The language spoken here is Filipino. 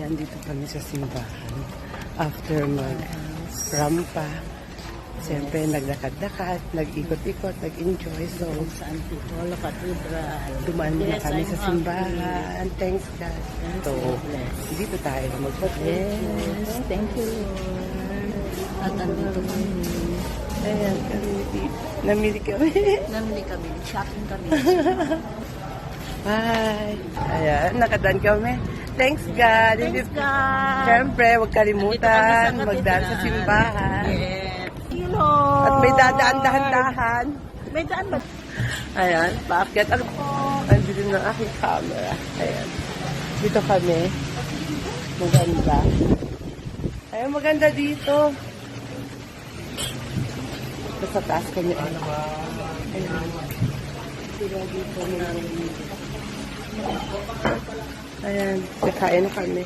andito kami sa simbahan. After mag-rampa, siyempre naglakad-lakad, nag-ikot-ikot, nag-enjoy. So, Sa Antipolo Cathedral. dumaan muna kami sa simbahan. Thanks God. So, dito tayo magpapalengke. Yes, thank you, Lord. At andito kami. Ayan, kami namili kami. Namili kami, shopping kami. Bye! Ayan, nakadaan kami. Thanks God. Thanks, God. Siyempre, huwag kalimutan Nandito kami sa magdaan sa katedral. simbahan. Yes. Hello. At may dadaan dahan-dahan. May daan ba? Ayan, paakyat ako. Andito na aking camera. Ayan. Dito kami. Maganda. Ayan, maganda dito. Sa taas kami. Ayan. Sila dito. Ayan, kakain na kami.